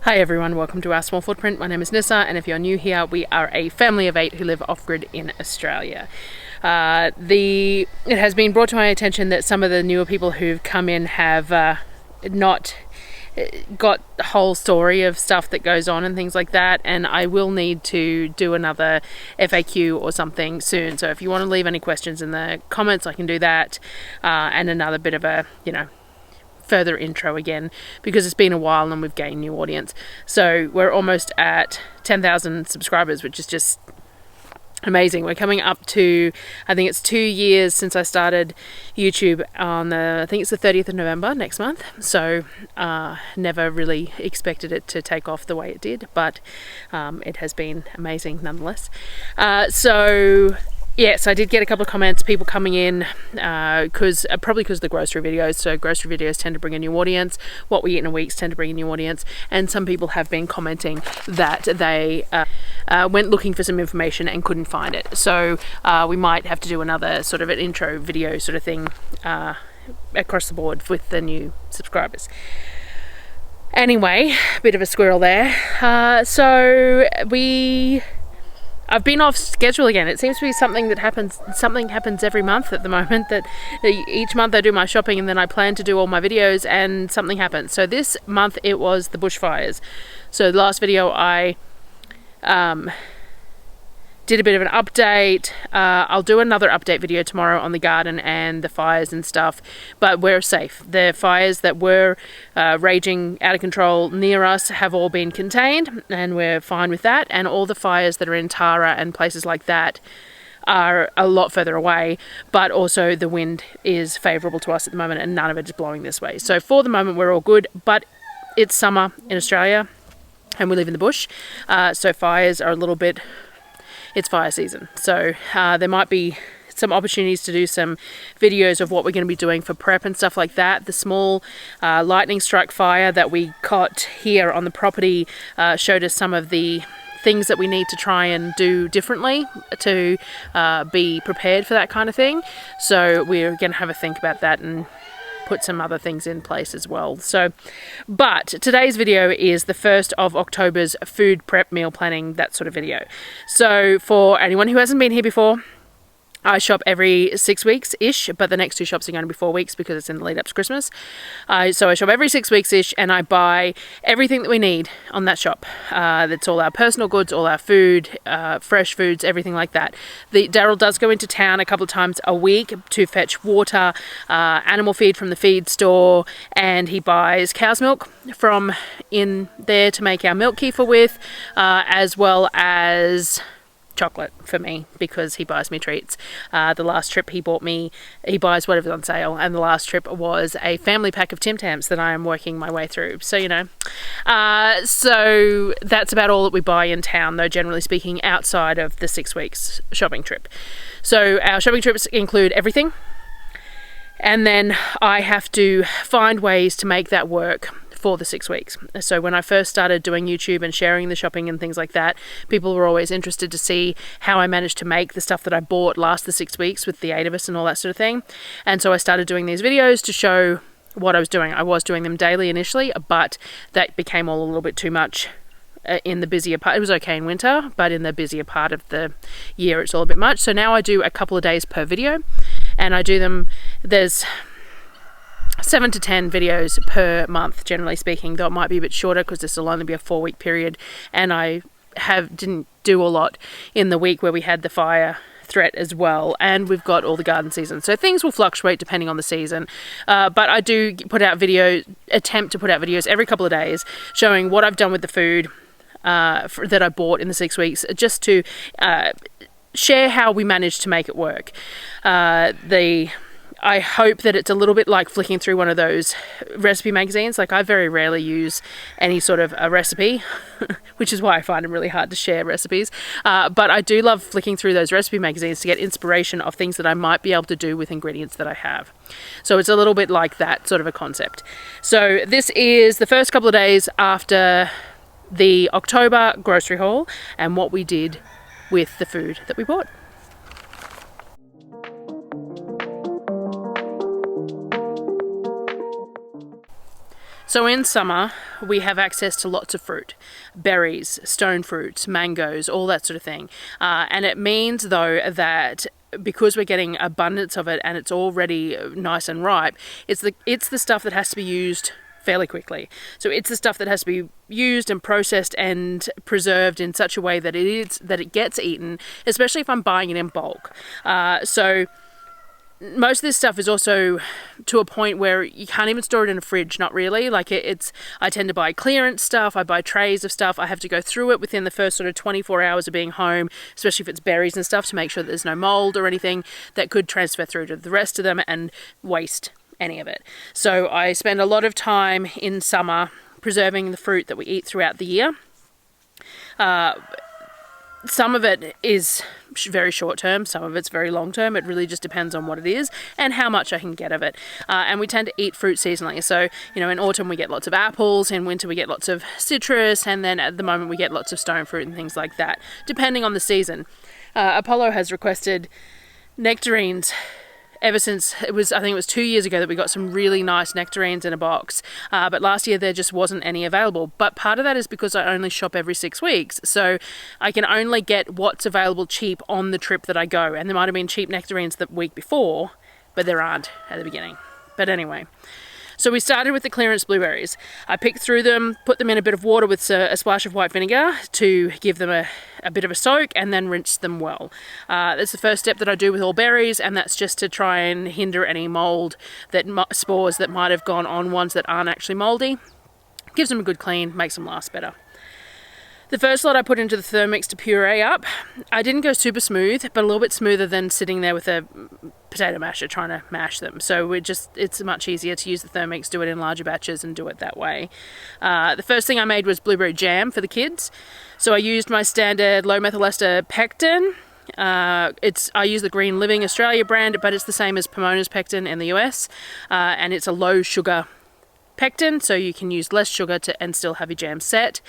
Hi everyone, welcome to our small footprint. My name is Nyssa, and if you're new here, we are a family of 8 who live off-grid in Australia. It has been brought to my attention that some of the newer people who've come in have not got the whole story of stuff that goes on and things like that, and I will need to do another FAQ or something soon. So if you want to leave any questions in the comments, I can do that, and another bit of a, further intro again, because it's been a while and we've gained new audience. So we're almost at 10,000 subscribers, which is just amazing. We're coming up to, I think it's 2 years since I started YouTube on I think it's the 30th of November next month. So never really expected it to take off the way it did, but it has been amazing nonetheless. Yes, I did get a couple of comments, people coming in, probably because of the grocery videos. So grocery videos tend to bring a new audience. What we eat in a week tend to bring a new audience. And some people have been commenting that they went looking for some information and couldn't find it. So we might have to do another sort of an intro video sort of thing across the board with the new subscribers. Anyway, a bit of a squirrel there. I've been off schedule again. It seems to be something happens every month at the moment, that each month I do my shopping and then I plan to do all my videos and something happens. So this month it was the bushfires. So the last video I did a bit of an update. I'll do another update video tomorrow on the garden and the fires and stuff, but we're safe. The fires that were raging out of control near us have all been contained and we're fine with that, and all the fires that are in Tara and places like that are a lot further away, but also the wind is favourable to us at the moment and none of it is blowing this way. So for the moment we're all good, but it's summer in Australia and we live in the bush, so fires are a little bit... It's fire season, so there might be some opportunities to do some videos of what we're going to be doing for prep and stuff like that. The small lightning struck fire that we caught here on the property showed us some of the things that we need to try and do differently to be prepared for that kind of thing. So we're going to have a think about that and put some other things in place as well. But today's video is the 1st of October's food prep, meal planning, that sort of video. So for anyone who hasn't been here before, I shop every 6 weeks-ish, but the next 2 shops are going to be 4 weeks because it's in the lead up to Christmas. So I shop every 6 weeks-ish and I buy everything that we need on that shop. That's all our personal goods, all our food, fresh foods, everything like that. Darryl does go into town a couple of times a week to fetch water, animal feed from the feed store, and he buys cow's milk from in there to make our milk kefir with, as well as chocolate for me because he buys me treats. The last trip he buys whatever's on sale, and the last trip was a family pack of Tim Tams that I am working my way through. So so that's about all that we buy in town, though, generally speaking, outside of the 6 weeks shopping trip. So our shopping trips include everything, and then I have to find ways to make that work for the 6 weeks. So when I first started doing YouTube and sharing the shopping and things like that, people were always interested to see how I managed to make the stuff that I bought last the 6 weeks with the 8 of us and all that sort of thing. And so I started doing these videos to show what I was doing. I was doing them daily initially, but that became all a little bit too much in the busier part. It was okay in winter, but in the busier part of the year it's all a bit much. So now I do a couple of days per video, and I do them, there's 7 to 10 videos per month, generally speaking, though it might be a bit shorter because this will only be a 4-week period, and I didn't do a lot in the week where we had the fire threat as well, and we've got all the garden season, so things will fluctuate depending on the season, but I do attempt to put out videos every couple of days showing what I've done with the food that I bought in the 6 weeks, just to share how we managed to make it work. I hope that it's a little bit like flicking through one of those recipe magazines. Like, I very rarely use any sort of a recipe, which is why I find them really hard to share recipes. But I do love flicking through those recipe magazines to get inspiration of things that I might be able to do with ingredients that I have. So it's a little bit like that sort of a concept. So this is the first couple of days after the October grocery haul and what we did with the food that we bought. So in summer, we have access to lots of fruit, berries, stone fruits, mangoes, all that sort of thing. And it means though that because we're getting abundance of it and it's already nice and ripe, it's the stuff that has to be used fairly quickly. So it's the stuff that has to be used and processed and preserved in such a way that it gets eaten, especially if I'm buying it in bulk. So most of this stuff is also to a point where you can't even store it in a fridge, not really. Like I tend to buy clearance stuff, I buy trays of stuff, I have to go through it within the first sort of 24 hours of being home, especially if it's berries and stuff, to make sure that there's no mold or anything that could transfer through to the rest of them and waste any of it. So I spend a lot of time in summer preserving the fruit that we eat throughout the year. Some of it is very short term, some of it's very long term. It really just depends on what it is and how much I can get of it. And we tend to eat fruit seasonally. So, in autumn we get lots of apples, in winter we get lots of citrus, and then at the moment we get lots of stone fruit and things like that, depending on the season. Apollo has requested nectarines ever since I think it was 2 years ago that we got some really nice nectarines in a box. But last year there just wasn't any available. But part of that is because I only shop every 6 weeks. So I can only get what's available cheap on the trip that I go. And there might have been cheap nectarines the week before, but there aren't at the beginning. But anyway. So we started with the clearance blueberries. I picked through them, put them in a bit of water with a splash of white vinegar to give them a bit of a soak, and then rinse them well. That's the first step that I do with all berries, and that's just to try and hinder any mold, spores that might have gone on ones that aren't actually moldy. Gives them a good clean, makes them last better. The first lot I put into the Thermix to puree up. I didn't go super smooth, but a little bit smoother than sitting there with a potato masher trying to mash them. So it's much easier to use the Thermix, do it in larger batches and do it that way. The first thing I made was blueberry jam for the kids. So I used my standard low methyl ester pectin. I use the Green Living Australia brand, but it's the same as Pomona's pectin in the US, and it's a low sugar pectin, so you can use less sugar and still have your jam set.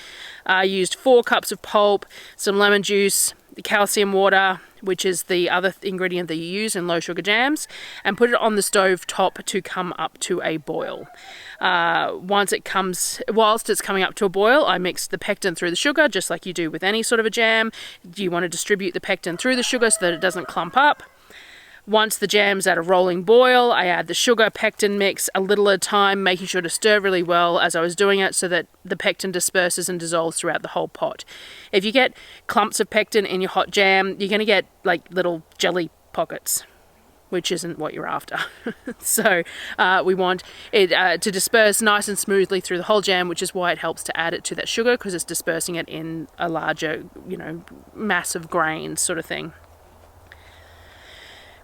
I used 4 cups of pulp, some lemon juice, the calcium water, which is the other ingredient that you use in low sugar jams, and put it on the stove top to come up to a boil. Whilst it's coming up to a boil, I mix the pectin through the sugar, just like you do with any sort of a jam. You want to distribute the pectin through the sugar so that it doesn't clump up. Once the jam's at a rolling boil, I add the sugar pectin mix a little at a time, making sure to stir really well as I was doing it so that the pectin disperses and dissolves throughout the whole pot. If you get clumps of pectin in your hot jam, you're going to get like little jelly pockets, which isn't what you're after. So we want it to disperse nice and smoothly through the whole jam, which is why it helps to add it to that sugar, because it's dispersing it in a larger, mass of grains sort of thing.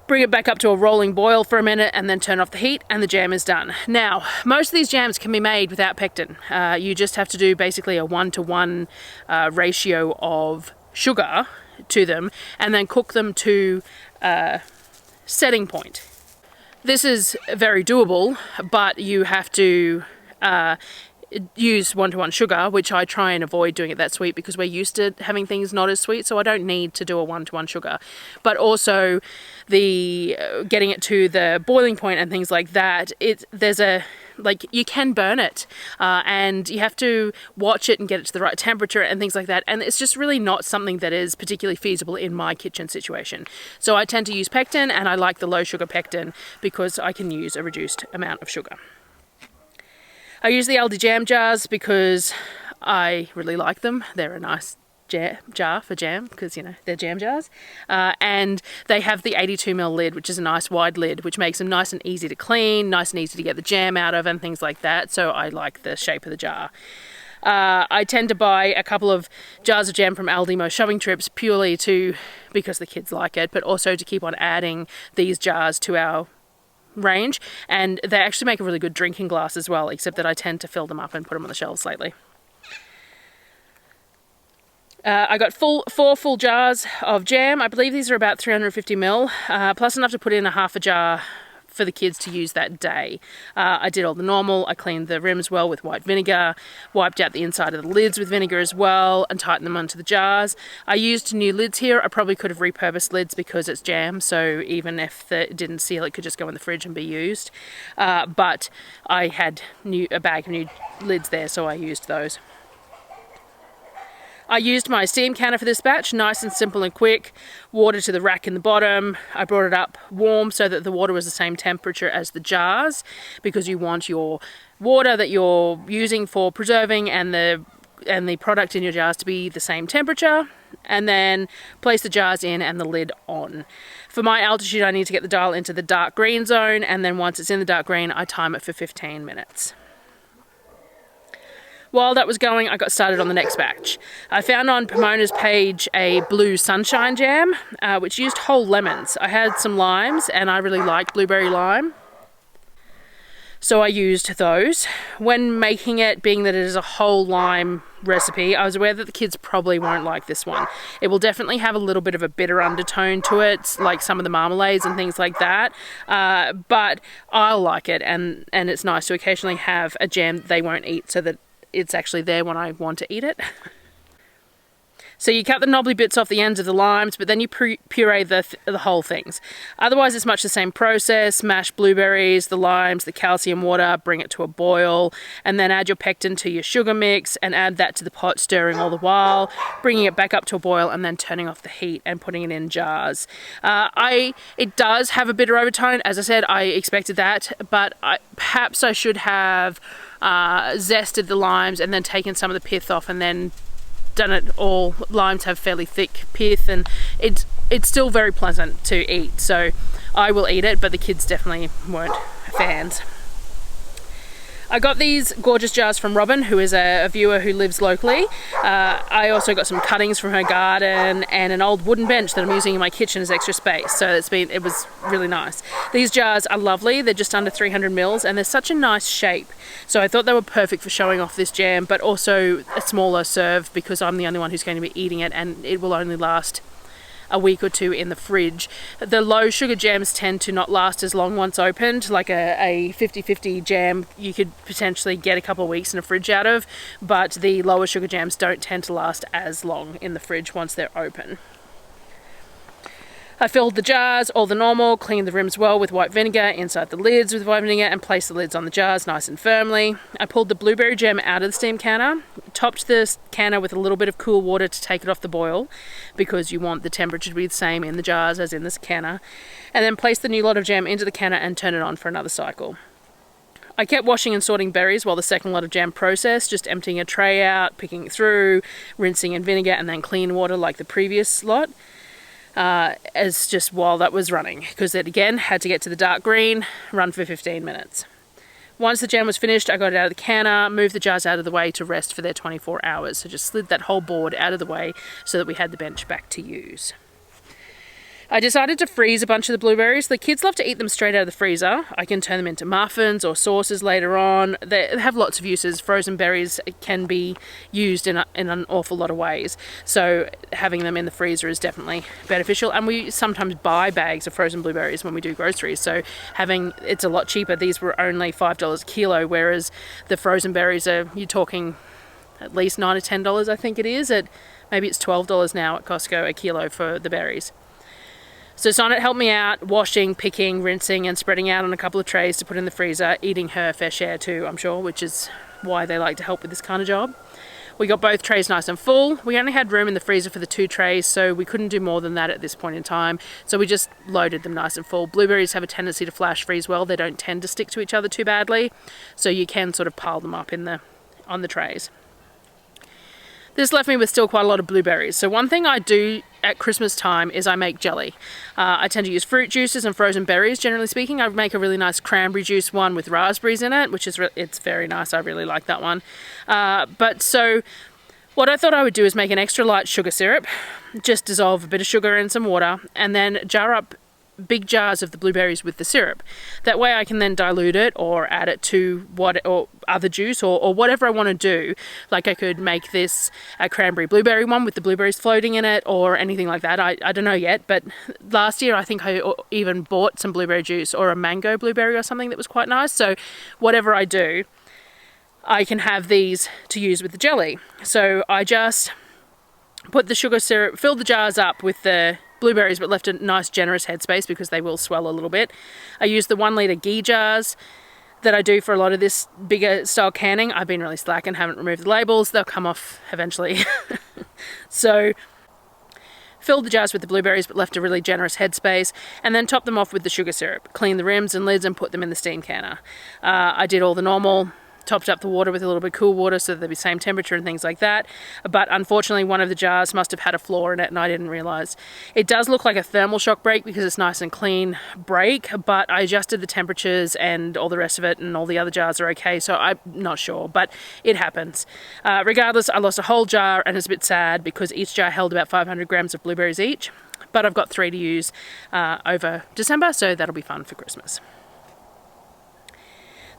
Bring it back up to a rolling boil for a minute and then turn off the heat, and the jam is done. Now, most of these jams can be made without pectin. You just have to do basically a 1-to-1 ratio of sugar to them and then cook them to setting point. This is very doable, but you have to use 1-to-1 sugar, which I try and avoid doing it that sweet because we're used to having things not as sweet, so I don't need to do a 1-to-1 sugar. But also the getting it to the boiling point and things like that, you can burn it, and you have to watch it and get it to the right temperature and things like that, and it's just really not something that is particularly feasible in my kitchen situation. So I tend to use pectin, and I like the low sugar pectin because I can use a reduced amount of sugar. I use the Aldi jam jars because I really like them. They're a nice jar for jam because, they're jam jars. And they have the 82ml lid, which is a nice wide lid, which makes them nice and easy to clean, nice and easy to get the jam out of and things like that. So I like the shape of the jar. I tend to buy a couple of jars of jam from Aldi most shopping trips purely because the kids like it, but also to keep on adding these jars to our range, and they actually make a really good drinking glass as well, except that I tend to fill them up and put them on the shelves lately. I got 4 full jars of jam. I believe these are about 350ml, plus enough to put in a half a jar for the kids to use that day. I did all the normal. I cleaned the rims well with white vinegar, wiped out the inside of the lids with vinegar as well, and tightened them onto the jars. I used new lids here. I probably could have repurposed lids because it's jam, so even if it didn't seal, it could just go in the fridge and be used. But I had a bag of new lids there, so I used those. I used my steam canner for this batch, nice and simple and quick. Water to the rack in the bottom. I brought it up warm so that the water was the same temperature as the jars, because you want your water that you're using for preserving and the product in your jars to be the same temperature. And then place the jars in and the lid on. For my altitude, I need to get the dial into the dark green zone, and then once it's in the dark green, I time it for 15 minutes. While that was going, I got started on the next batch. I found on Pomona's page a blue sunshine jam, which used whole lemons. I had some limes, and I really like blueberry lime, so I used those. When making it, being that it is a whole lime recipe, I was aware that the kids probably won't like this one. It will definitely have a little bit of a bitter undertone to it, like some of the marmalades and things like that, but I'll like it, and it's nice to occasionally have a jam that they won't eat, so that it's actually there when I want to eat it. So you cut the knobbly bits off the ends of the limes, but then you puree the whole things. Otherwise, it's much the same process. Mash blueberries, the limes, the calcium water, bring it to a boil, and then add your pectin to your sugar mix and add that to the pot, stirring all the while, bringing it back up to a boil, and then turning off the heat and putting it in jars. It does have a bitter overtone. As I said, I expected that, but perhaps I should have zested the limes and then taken some of the pith off and then done it all. Limes have fairly thick pith, and it's still very pleasant to eat, so I will eat it, but the kids definitely weren't fans. I got these gorgeous jars from Robin, who is a viewer who lives locally. I also got some cuttings from her garden and an old wooden bench that I'm using in my kitchen as extra space, so it was really nice. These jars are lovely. They're just under 300 mils, and they're such a nice shape, so I thought they were perfect for showing off this jam, but also a smaller serve because I'm the only one who's going to be eating it, and it will only last a week or two in the fridge. The low sugar jams tend to not last as long once opened. Like a 50-50 jam you could potentially get a couple of weeks in a fridge out of, but the lower sugar jams don't tend to last as long in the fridge once they're open. I filled the jars, all the normal, cleaned the rims well with white vinegar, inside the lids with white vinegar, and placed the lids on the jars nice and firmly. I pulled the blueberry jam out of the steam canner, topped the canner with a little bit of cool water to take it off the boil, because you want the temperature to be the same in the jars as in this canner, and then placed the new lot of jam into the canner and turn it on for another cycle. I kept washing and sorting berries while the second lot of jam processed, just emptying a tray out, picking it through, rinsing in vinegar, and then clean water like the previous lot. As just while that was running, because it again had to get to the dark green, run for 15 minutes. Once the jam was finished, I got it out of the canner, moved the jars out of the way to rest for their 24 hours. So just slid that whole board out of the way so that we had the bench back to use. I decided to freeze a bunch of the blueberries. The kids love to eat them straight out of the freezer. I can turn them into muffins or sauces later on. They have lots of uses. Frozen berries can be used in an awful lot of ways. So having them in the freezer is definitely beneficial. And we sometimes buy bags of frozen blueberries when we do groceries. So it's a lot cheaper. These were only $5 a kilo, whereas the frozen berries you're talking at least $9 or $10, I think it is. Maybe it's $12 now at Costco a kilo for the berries. So Sonnet helped me out, washing, picking, rinsing, and spreading out on a couple of trays to put in the freezer, eating her fair share too, I'm sure, which is why they like to help with this kind of job. We got both trays nice and full. We only had room in the freezer for the 2 trays, so we couldn't do more than that at this point in time. So we just loaded them nice and full. Blueberries have a tendency to flash freeze well. They don't tend to stick to each other too badly, so you can sort of pile them up on the trays. This left me with still quite a lot of blueberries. So one thing I do at Christmas time is I make jelly. I tend to use fruit juices and frozen berries, generally speaking. I make a really nice cranberry juice one with raspberries in it, which is it's very nice. I really like that one. So what I thought I would do is make an extra light sugar syrup, just dissolve a bit of sugar in some water, and then jar up big jars of the blueberries with the syrup. That way I can then dilute it or add it to or other juice or whatever I want to do. Like I could make this a cranberry blueberry one with the blueberries floating in it or anything like that. I don't know yet, but last year I think I even bought some blueberry juice or a mango blueberry or something that was quite nice. So whatever I do, I can have these to use with the jelly. So I just put the sugar syrup, filled the jars up with the blueberries, but left a nice generous headspace because they will swell a little bit. I used the 1 litre ghee jars that I do for a lot of this bigger style canning. I've been really slack and haven't removed the labels. They'll come off eventually. So filled the jars with the blueberries but left a really generous headspace, and then topped them off with the sugar syrup. Cleaned the rims and lids and put them in the steam canner. I did all the normal, topped up the water with a little bit of cool water so they'd be same temperature and things like that. But unfortunately one of the jars must have had a flaw in it and I didn't realise. It does look like a thermal shock break because it's nice and clean break, but I adjusted the temperatures and all the rest of it and all the other jars are okay, so I'm not sure, but it happens. Regardless, I lost a whole jar and it's a bit sad because each jar held about 500 grams of blueberries each, but I've got 3 to use over December, so that'll be fun for Christmas.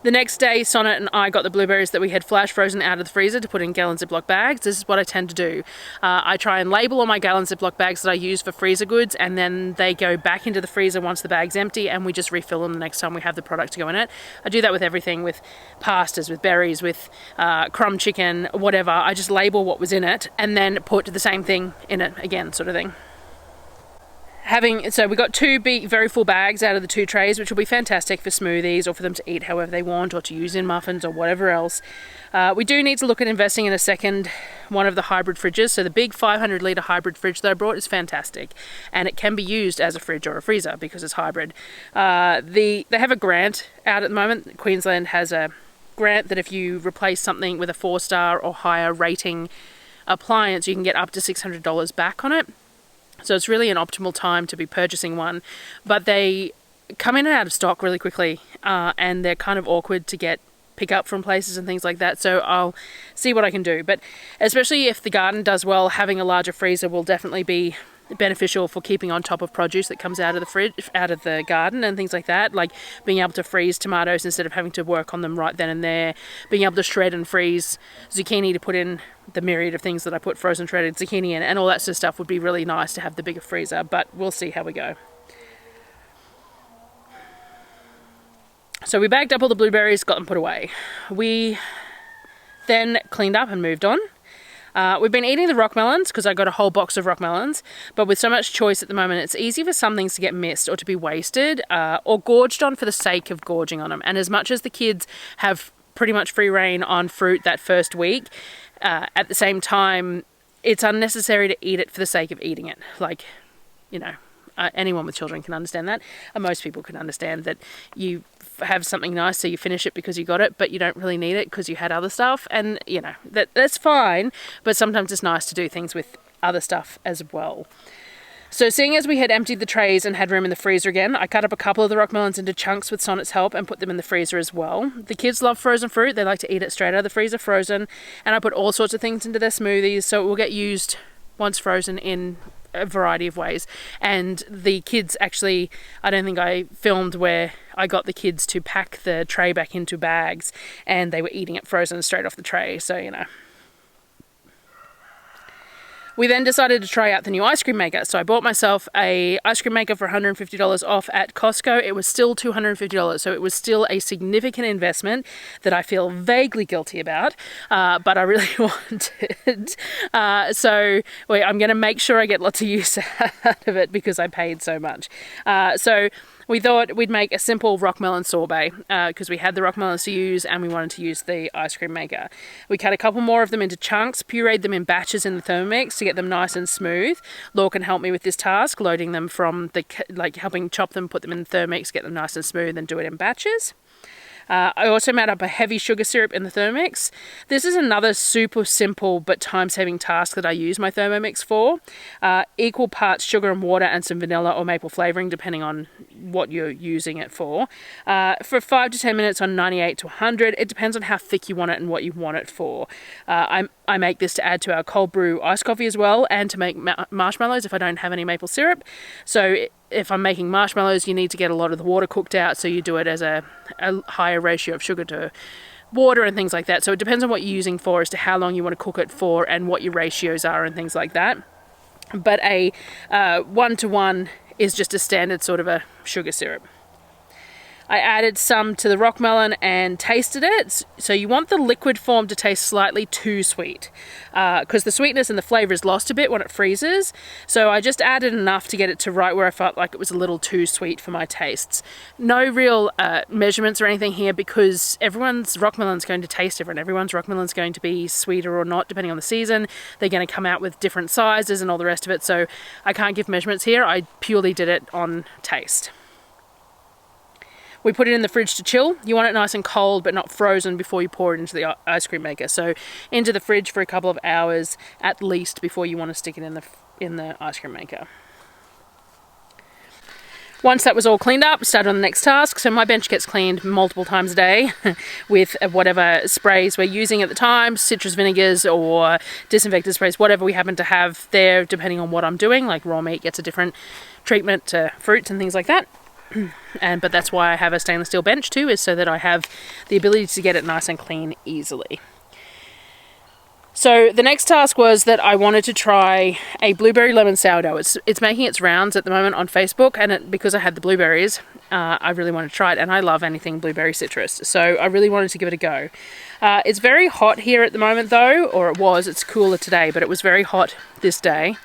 The next day, Sonnet and I got the blueberries that we had flash frozen out of the freezer to put in gallon Ziploc bags. This is what I tend to do. I try and label all my gallon Ziploc bags that I use for freezer goods, and then they go back into the freezer once the bag's empty, and we just refill them the next time we have the product to go in it. I do that with everything, with pastas, with berries, with crumb chicken, whatever. I just label what was in it and then put the same thing in it again, sort of thing. So we got 2 big, very full bags out of the 2 trays, which will be fantastic for smoothies or for them to eat however they want or to use in muffins or whatever else. We do need to look at investing in a second one of the hybrid fridges. So the big 500 litre hybrid fridge that I brought is fantastic, and it can be used as a fridge or a freezer because it's hybrid. They have a grant out at the moment. Queensland has a grant that if you replace something with a 4-star or higher rating appliance, you can get up to $600 back on it. So it's really an optimal time to be purchasing one, but they come in and out of stock really quickly, and they're kind of awkward to pick up from places and things like that. So I'll see what I can do. But especially if the garden does well, having a larger freezer will definitely be beneficial for keeping on top of produce that comes out of the fridge, out of the garden and things like that, like being able to freeze tomatoes instead of having to work on them right then and there, being able to shred and freeze zucchini to put in the myriad of things that I put frozen shredded zucchini in, and all that sort of stuff would be really nice to have the bigger freezer, but we'll see how we go. So we bagged up all the blueberries, got them put away. We then cleaned up and moved on. We've been eating the rock melons because I got a whole box of rock melons, but with so much choice at the moment, it's easy for some things to get missed or to be wasted or gorged on for the sake of gorging on them. And as much as the kids have pretty much free reign on fruit that first week, at the same time, it's unnecessary to eat it for the sake of eating it. Like, you know, anyone with children can understand that. And most people can understand that you have something nice, so you finish it because you got it, but you don't really need it because you had other stuff. And, you know, that's fine, but sometimes it's nice to do things with other stuff as well. So seeing as we had emptied the trays and had room in the freezer again, I cut up a couple of the rock melons into chunks with Sonnet's help and put them in the freezer as well. The kids love frozen fruit. They like to eat it straight out of the freezer frozen, and I put all sorts of things into their smoothies, so it will get used once frozen in a variety of ways. And the kids actually, I don't think I filmed where I got the kids to pack the tray back into bags, and they were eating it frozen straight off the tray, so you know. We then decided to try out the new ice cream maker. So I bought myself a ice cream maker for $150 off at Costco. It was still $250, so it was still a significant investment that I feel vaguely guilty about, but I really wanted. So I'm going to make sure I get lots of use out of it because I paid so much. So we thought we'd make a simple rock melon sorbet because we had the rock melons to use and we wanted to use the ice cream maker. We cut a couple more of them into chunks, pureed them in batches in the Thermomix to get them nice and smooth. Lorcan helped me with this task, loading them from helping chop them, put them in the Thermomix, get them nice and smooth and do it in batches. I also made up a heavy sugar syrup in the Thermomix. This is another super simple but time-saving task that I use my Thermomix for. Equal parts sugar and water and some vanilla or maple flavouring depending on what you're using it for 5 to 10 minutes on 98 to 100. It depends on how thick you want it and what you want it for. I make this to add to our cold brew iced coffee as well, and to make marshmallows if I don't have any maple syrup. So if I'm making marshmallows, you need to get a lot of the water cooked out, so you do it as a higher ratio of sugar to water and things like that. So it depends on what you're using for as to how long you want to cook it for and what your ratios are and things like that. But a 1-to-1 is just a standard sort of a sugar syrup. I added some to the rock melon and tasted it. So you want the liquid form to taste slightly too sweet, because the sweetness and the flavour is lost a bit when it freezes. So I just added enough to get it to right where I felt like it was a little too sweet for my tastes. No real measurements or anything here, because everyone's rock melon's going to taste different. Everyone's rock melon's going to be sweeter or not depending on the season. They're going to come out with different sizes and all the rest of it. So I can't give measurements here. I purely did it on taste. We put it in the fridge to chill. You want it nice and cold but not frozen before you pour it into the ice cream maker. So into the fridge for a couple of hours at least before you want to stick it in the ice cream maker. Once that was all cleaned up, started on the next task. So my bench gets cleaned multiple times a day with whatever sprays we're using at the time, citrus vinegars or disinfectant sprays, whatever we happen to have there depending on what I'm doing. Like raw meat gets a different treatment to fruits and things like that. But that's why I have a stainless steel bench too, is so that I have the ability to get it nice and clean easily. So the next task was that I wanted to try a blueberry lemon sourdough. It's making its rounds at the moment on Facebook, and because I had the blueberries, I really wanted to try it, and I love anything blueberry citrus, so I really wanted to give it a go. It's very hot here at the moment though, or it was. It's cooler today, but it was very hot this day.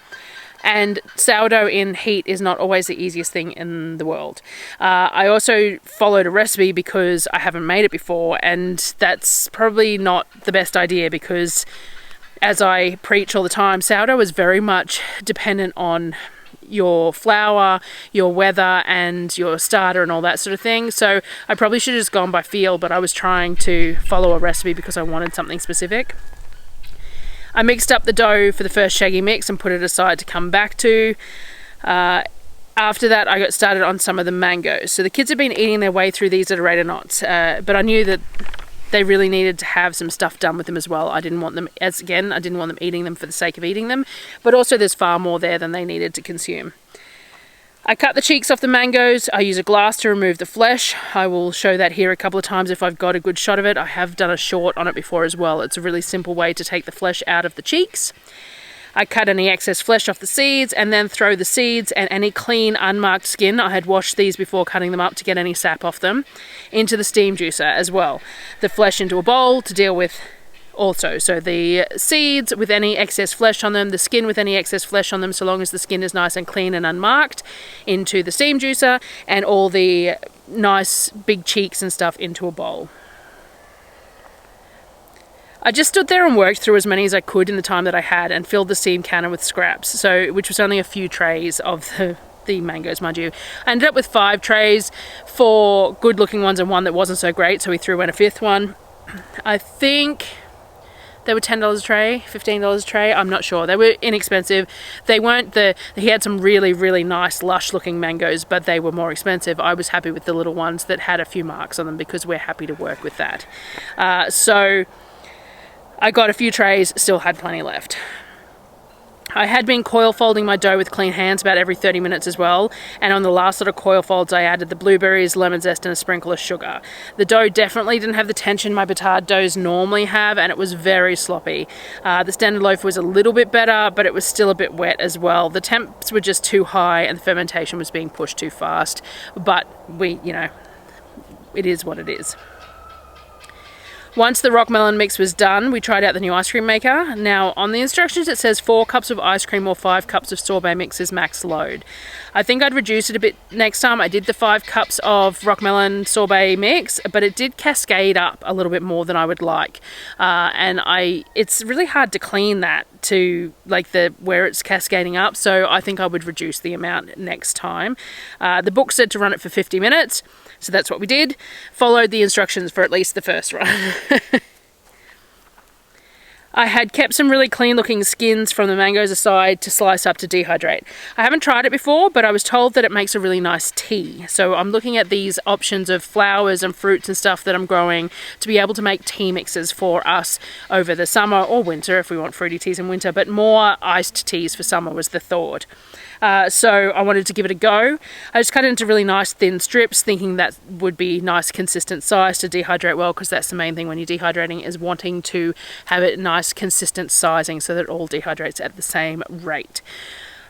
And sourdough in heat is not always the easiest thing in the world. I also followed a recipe because I haven't made it before, and that's probably not the best idea because, as I preach all the time, sourdough is very much dependent on your flour, your weather, and your starter and all that sort of thing. So I probably should have just gone by feel, but I was trying to follow a recipe because I wanted something specific. I mixed up the dough for the first shaggy mix and put it aside to come back to. After that, I got started on some of the mangoes. So the kids have been eating their way through these at a rate of knots, but I knew that they really needed to have some stuff done with them as well. I didn't want them, I didn't want them eating them for the sake of eating them, but also there's far more there than they needed to consume. I cut the cheeks off the mangoes. I use a glass to remove the flesh. I will show that here a couple of times if I've got a good shot of it. I have done a short on it before as well. It's a really simple way to take the flesh out of the cheeks. I cut any excess flesh off the seeds and then throw the seeds and any clean unmarked skin, I had washed these before cutting them up to get any sap off them, into the steam juicer as well. The flesh into a bowl to deal with also. So the seeds with any excess flesh on them, the skin with any excess flesh on them, so long as the skin is nice and clean and unmarked, into the steam juicer, and all the nice big cheeks and stuff into a bowl. I just stood there and worked through as many as I could in the time that I had and filled the steam canner with scraps, which was only a few trays of the mangoes, mind you. I ended up with 5 trays, 4 good looking ones and one that wasn't so great, so we threw in a 5th one. I think they were $10 a tray, $15 a tray, I'm not sure. They were inexpensive. They weren't he had some really, really nice, lush looking mangoes, but they were more expensive. I was happy with the little ones that had a few marks on them because we're happy to work with that. So I got a few trays, still had plenty left. I had been coil folding my dough with clean hands about every 30 minutes as well, and on the last lot of coil folds I added the blueberries, lemon zest and a sprinkle of sugar. The dough definitely didn't have the tension my batard doughs normally have, and it was very sloppy. The standard loaf was a little bit better, but it was still a bit wet as well. The temps were just too high and the fermentation was being pushed too fast, but it is what it is. Once the rock melon mix was done, we tried out the new ice cream maker. Now, on the instructions it says 4 cups of ice cream or 5 cups of sorbet mix is max load. I think I'd reduce it a bit next time. I did the 5 cups of rock melon sorbet mix, but it did cascade up a little bit more than I would like. It's really hard to clean that to where it's cascading up, so I think I would reduce the amount next time. The book said to run it for 50 minutes. So that's what we did. Followed the instructions for at least the first run. I had kept some really clean looking skins from the mangoes aside to slice up to dehydrate. I haven't tried it before, but I was told that it makes a really nice tea. So I'm looking at these options of flowers and fruits and stuff that I'm growing to be able to make tea mixes for us over the summer or winter if we want fruity teas in winter, but more iced teas for summer was the thought. So I wanted to give it a go. I just cut it into really nice thin strips, thinking that would be nice consistent size to dehydrate well, because that's the main thing when you're dehydrating, is wanting to have it nice consistent sizing so that it all dehydrates at the same rate.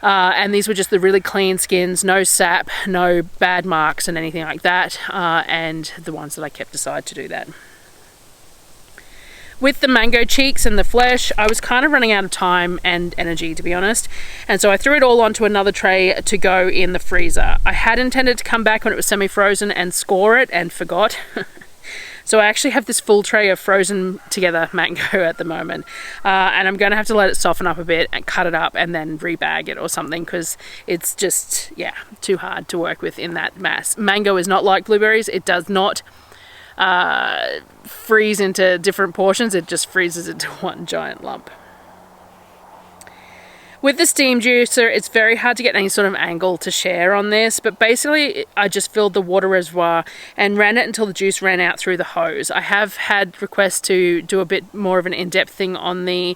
And these were just the really clean skins, no sap, no bad marks and anything like that, and the ones that I kept aside to do that. With the mango cheeks and the flesh, I was kind of running out of time and energy, to be honest, and so I threw it all onto another tray to go in the freezer. I had intended to come back when it was semi-frozen and score it, and forgot. So I actually have this full tray of frozen together mango at the moment, and I'm going to have to let it soften up a bit and cut it up and then rebag it or something, because it's just, yeah, too hard to work with in that mass. Mango is not like blueberries. It does not freeze into different portions. It just freezes into one giant lump. With the steam juicer, it's very hard to get any sort of angle to share on this, but basically I just filled the water reservoir and ran it until the juice ran out through the hose. I have had requests to do a bit more of an in-depth thing on the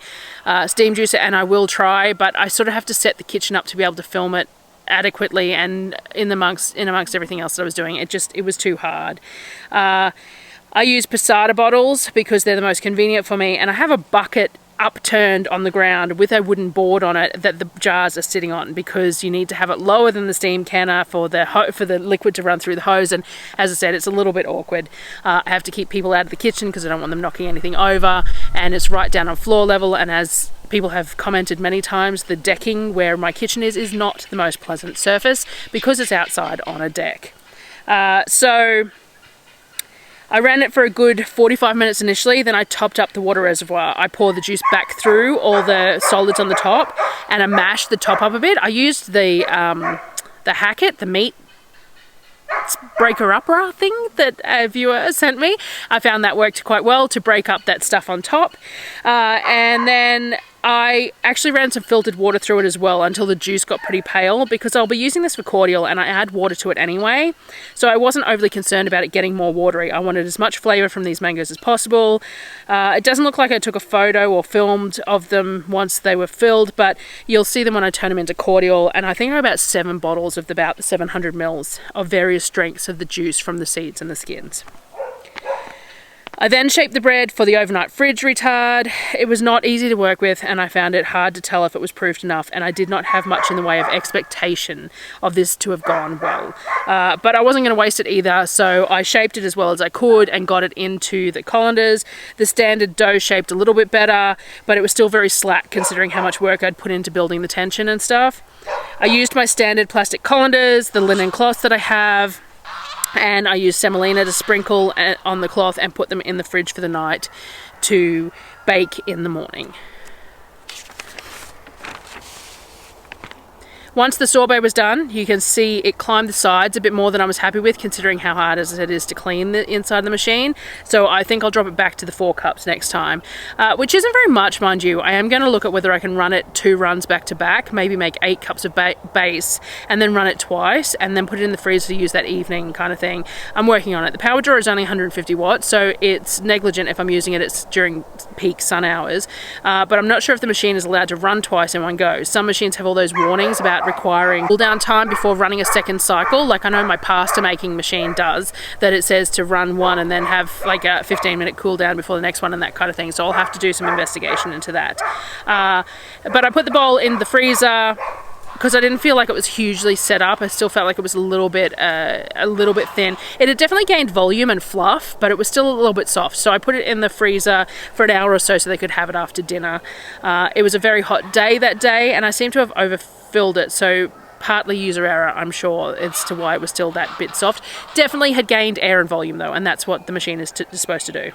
steam juicer, and I will try, but I sort of have to set the kitchen up to be able to film it adequately, and in amongst everything else that I was doing, it was too hard. I use Posada bottles because they're the most convenient for me, and I have a bucket upturned on the ground with a wooden board on it that the jars are sitting on, because you need to have it lower than the steam canner for the liquid to run through the hose. And as I said, it's a little bit awkward. I have to keep people out of the kitchen because I don't want them knocking anything over, and it's right down on floor level, and as people have commented many times, the decking where my kitchen is not the most pleasant surface because it's outside on a deck. So I ran it for a good 45 minutes initially, then I topped up the water reservoir. I poured the juice back through all the solids on the top, and I mashed the top up a bit. I used the Hackett, the meat breaker-upper thing that a viewer sent me. I found that worked quite well to break up that stuff on top. And then I actually ran some filtered water through it as well until the juice got pretty pale, because I'll be using this for cordial and I add water to it anyway. So I wasn't overly concerned about it getting more watery. I wanted as much flavour from these mangoes as possible. It doesn't look like I took a photo or filmed of them once they were filled, but you'll see them when I turn them into cordial. And I think there are about 7 bottles of about 700 mils of various strengths of the juice from the seeds and the skins. I then shaped the bread for the overnight fridge retard. It was not easy to work with, and I found it hard to tell if it was proofed enough, and I did not have much in the way of expectation of this to have gone well. But I wasn't going to waste it either, so I shaped it as well as I could and got it into the colanders. The standard dough shaped a little bit better, but it was still very slack considering how much work I'd put into building the tension and stuff. I used my standard plastic colanders, the linen cloths that I have, and I used semolina to sprinkle on the cloth and put them in the fridge for the night to bake in the morning. Once the sorbet was done, you can see it climbed the sides a bit more than I was happy with, considering how hard as it is to clean the inside of the machine. So I think I'll drop it back to the 4 cups next time, which isn't very much, mind you. I am going to look at whether I can run it 2 runs back to back, maybe make 8 cups of base and then run it twice and then put it in the freezer to use that evening kind of thing. I'm working on it. The power drawer is only 150 watts, so it's negligent if I'm using it. It's during peak sun hours, but I'm not sure if the machine is allowed to run twice in one go. Some machines have all those warnings about requiring cool down time before running a second cycle, like I know my pasta making machine does, that it says to run one and then have like a 15-minute cool down before the next one and that kind of thing. So I'll have to do some investigation into that. But I put the bowl in the freezer because I didn't feel like it was hugely set up. I still felt like it was a little bit thin. It had definitely gained volume and fluff, but it was still a little bit soft. So I put it in the freezer for an hour or so they could have it after dinner. It was a very hot day that day, and I seem to have overfilled it. So partly user error, I'm sure, as to why it was still that bit soft. Definitely had gained air and volume though, and that's what the machine is supposed to do.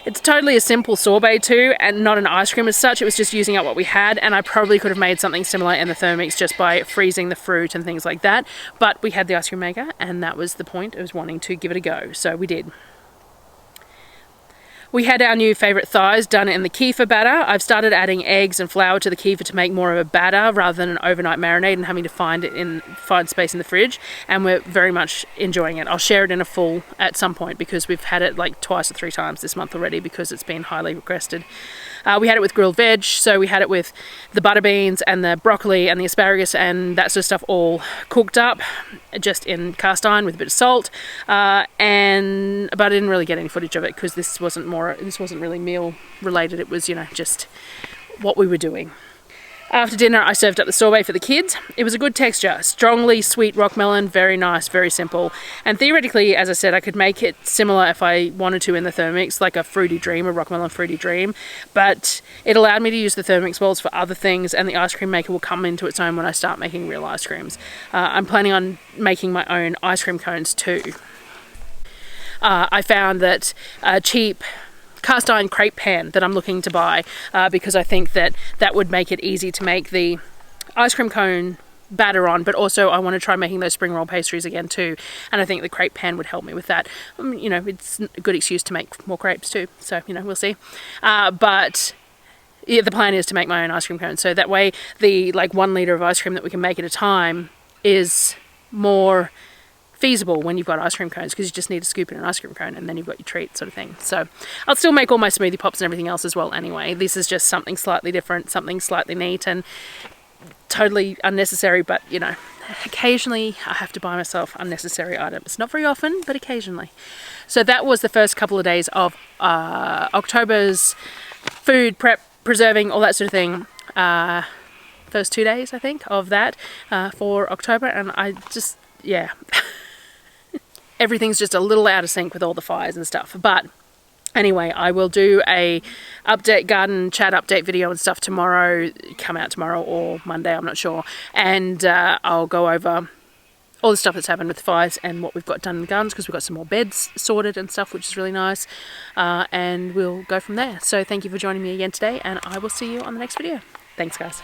It's totally a simple sorbet too, and not an ice cream as such. It was just using up what we had, and I probably could have made something similar in the Thermomix just by freezing the fruit and things like that. But we had the ice cream maker, and that was the point. I was wanting to give it a go, so we did. We had our new favourite thighs done in the kefir batter. I've started adding eggs and flour to the kefir to make more of a batter rather than an overnight marinade and having to find space in the fridge, and we're very much enjoying it. I'll share it in a full at some point because we've had it like 2 or 3 times this month already because it's been highly requested. We had it with grilled veg, so we had it with the butter beans and the broccoli and the asparagus and that sort of stuff all cooked up just in cast iron with a bit of salt, but I didn't really get any footage of it because this wasn't really meal related. It was, you know, just what we were doing. After dinner, I served up the sorbet for the kids. It was a good texture, strongly sweet rock melon, very nice, very simple. And theoretically, as I said, I could make it similar if I wanted to in the Thermomix, like a fruity dream, a rock melon fruity dream. But it allowed me to use the Thermomix balls for other things, and the ice cream maker will come into its own when I start making real ice creams. I'm planning on making my own ice cream cones too. I found that cheap cast iron crepe pan that I'm looking to buy because I think that would make it easy to make the ice cream cone batter on, but also I want to try making those spring roll pastries again too, and I think the crepe pan would help me with that. You know, it's a good excuse to make more crepes too, so you know, we'll see. But yeah, the plan is to make my own ice cream cone, so that way the like 1 litre of ice cream that we can make at a time is more feasible when you've got ice cream cones, because you just need to scoop in an ice cream cone and then you've got your treat sort of thing. So I'll still make all my smoothie pops and everything else as well anyway. This is just something slightly different, something slightly neat and totally unnecessary, but you know, occasionally I have to buy myself unnecessary items. Not very often, but occasionally. So that was the first couple of days of October's food prep, preserving, all that sort of thing. First 2 days I think of that for October, and I just, yeah. Everything's just a little out of sync with all the fires and stuff. But anyway, I will do a garden chat update video and stuff tomorrow, come out tomorrow or Monday, I'm not sure. And I'll go over all the stuff that's happened with the fires and what we've got done in the gardens, because we've got some more beds sorted and stuff, which is really nice. And we'll go from there. So thank you for joining me again today, and I will see you on the next video. Thanks, guys.